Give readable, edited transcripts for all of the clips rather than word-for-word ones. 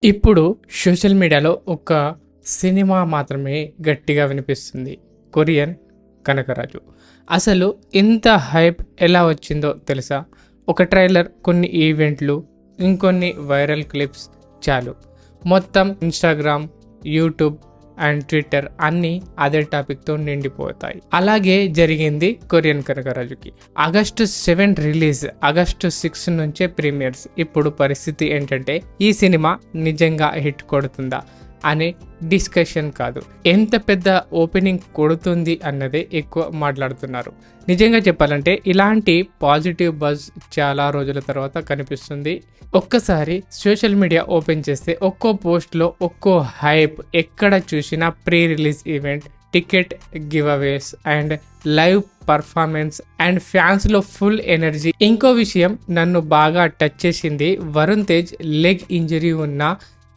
ఇప్పుడు సోషల్ మీడియాలో ఒక సినిమా మాత్రమే గట్టిగా వినిపిస్తుంది. కొరియన్ 'కనకరాజు'. అసలు ఇంత హైప్ ఎలా వచ్చిందో తెలుసా? ఒక ట్రైలర్, కొన్ని ఈవెంట్లు, ఇంకొన్ని వైరల్ క్లిప్స్ చాలు మొత్తం ఇన్‌స్టాగ్రామ్, యూట్యూబ్ అండ్ ట్విట్టర్ అన్నీ అదే టాపిక్‌తో నిండిపోతాయి. అలాగే జరిగింది కొరియన్ 'కనకరాజు'కి. ఆగస్టు 7 రిలీజ్, ఆగస్టు 6 నుంచే ప్రీమియర్స్. ఇప్పుడు పరిస్థితి ఏంటంటే ఈ సినిమా నిజంగా హిట్ కొడుతుందా అనే డిస్కషన్ కాదు, ఎంత పెద్ద ఓపెనింగ్ కొడుతుంది అన్నదే ఎక్కువ మాట్లాడుతున్నారు. నిజంగా చెప్పాలంటే ఇలాంటి పాజిటివ్ బజ్ చాలా రోజుల తర్వాత కనిపిస్తుంది. ఒక్కసారి సోషల్ మీడియా ఓపెన్ చేస్తే ఒక్కో పోస్ట్లో ఒక్కో హైప్, ఎక్కడ చూసినా pre release event, ticket giveaways and live performance and ఫ్యాన్స్లో ఫుల్ ఎనర్జీ. ఇంకో విషయం నన్ను బాగా టచ్ చేసింది, వరుణ్ తేజ్ లెగ్ ఇంజరీ ఉన్న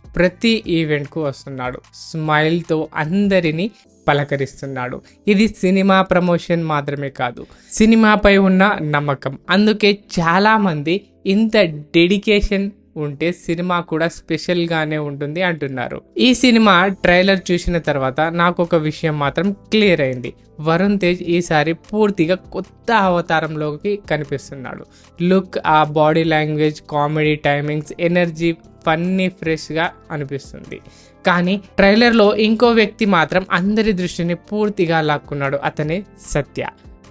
ప్రతి ఈవెంట్కు వస్తున్నాడు, స్మైల్తో అందరినీ పలకరిస్తున్నాడు. ఇది సినిమా ప్రమోషన్ మాత్రమే కాదు, సినిమాపై ఉన్న నమ్మకం. అందుకే చాలామంది ఇంత డెడికేషన్ ఉంటే సినిమా కూడా స్పెషల్గానే ఉంటుంది అంటున్నారు. ఈ సినిమా ట్రైలర్ చూసిన తర్వాత నాకు ఒక విషయం మాత్రం క్లియర్ అయింది. వరుణ్ తేజ్ ఈసారి పూర్తిగా కొత్త అవతారంలోకి కనిపిస్తున్నాడు. లుక్, ఆ body language, comedy timings, energy, funny, ఫ్రెష్గా అనిపిస్తుంది. కానీ ట్రైలర్లో ఇంకో వ్యక్తి మాత్రం అందరి దృష్టిని పూర్తిగా లాక్కున్నాడు. అతనే సత్య.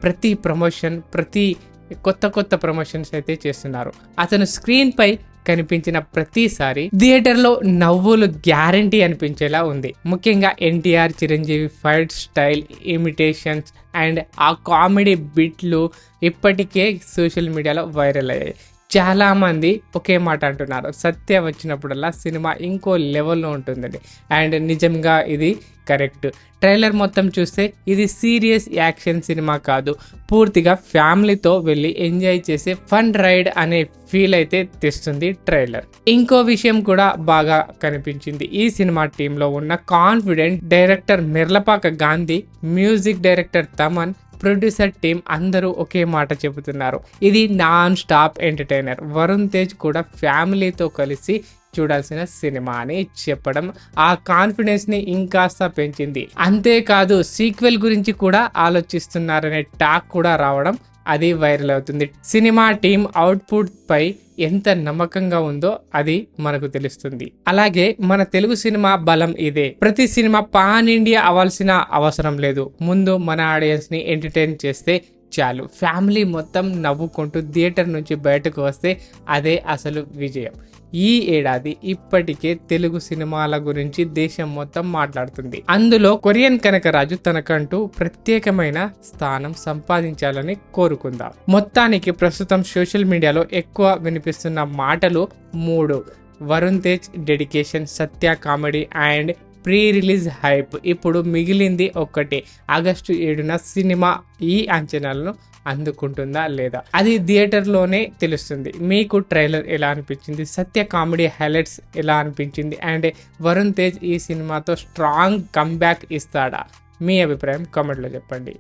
ప్రతి ప్రమోషన్, ప్రతి కొత్త ప్రమోషన్స్ అయితే చేస్తున్నారు. అతను స్క్రీన్ పై కనిపించిన ప్రతిసారి థియేటర్లో నవ్వులు గ్యారంటీ అనిపించేలా ఉంది. ముఖ్యంగా NTR, Chiranjeevi fight style, imitations and ఆ కామెడీ బిట్లు ఇప్పటికే సోషల్ మీడియాలో వైరల్ అయ్యాయి. చాలామంది ఒకే మాట అంటున్నారు, సత్య వచ్చినప్పుడల్లా సినిమా ఇంకో లెవెల్లో ఉంటుందండి. అండ్ నిజంగా ఇది కరెక్ట్. ట్రైలర్ మొత్తం చూస్తే ఇది సీరియస్ యాక్షన్ సినిమా కాదు, పూర్తిగా ఫ్యామిలీతో వెళ్ళి ఎంజాయ్ చేసే ఫన్ రైడ్ అనే ఫీల్ అయితే తెస్తుంది ట్రైలర్. ఇంకో విషయం కూడా బాగా కనిపించింది, ఈ సినిమా టీంలో ఉన్న confident director Mirlapaka Gandhi, music director Thaman, producer టీం అందరూ ఒకే మాట చెబుతున్నారు, ఇది non stop entertainer. Varun Tej కూడా ఫ్యామిలీతో కలిసి చూడాల్సిన సినిమా అని చెప్పడం ఆ కాన్ఫిడెన్స్ ని ఇంకాస్త పెంచింది. అంతేకాదు సీక్వెల్ గురించి కూడా ఆలోచిస్తున్నారనే టాక్ కూడా రావడం, అది వైరల్ అవుతుంది. సినిమా టీం అవుట్పుట్ పై ఎంత నమ్మకంగా ఉందో అది మనకు తెలుస్తుంది. అలాగే మన తెలుగు సినిమా బలం ఇదే. ప్రతి సినిమా పాన్ ఇండియా అవ్వాల్సిన అవసరం లేదు, ముందు మన ఆడియన్స్ ని ఎంటర్టైన్ చేస్తే చాలు. ఫ్యామిలీ మొత్తం నవ్వుకుంటూ థియేటర్ నుంచి బయటకు వస్తే అదే అసలు విజయం. ఈ ఏడాది ఇప్పటికే తెలుగు సినిమాల గురించి దేశం మొత్తం మాట్లాడుతుంది. అందులో కొరియన్ 'కనకరాజు' తనకంటూ ప్రత్యేకమైన స్థానం సంపాదించాలని కోరుకుందాం. మొత్తానికి ప్రస్తుతం సోషల్ మీడియాలో ఎక్కువ వినిపిస్తున్న మాటలు 3: Varun Tej dedication, Satya comedy and pre release hype. ఇప్పుడు మిగిలింది ఒక్కటే, ఆగస్టు 7న సినిమా ఈ అంచనాలను అందుకుంటుందా లేదా అది థియేటర్లోనే తెలుస్తుంది. మీకు ట్రైలర్ ఎలా అనిపించింది? సత్య కామెడీ హైలైట్స్ ఎలా అనిపించింది? అండ్ వరుణ్ తేజ్ ఈ సినిమాతో స్ట్రాంగ్ కమ్బ్యాక్ ఇస్తాడా? మీ అభిప్రాయం కామెంట్లో చెప్పండి.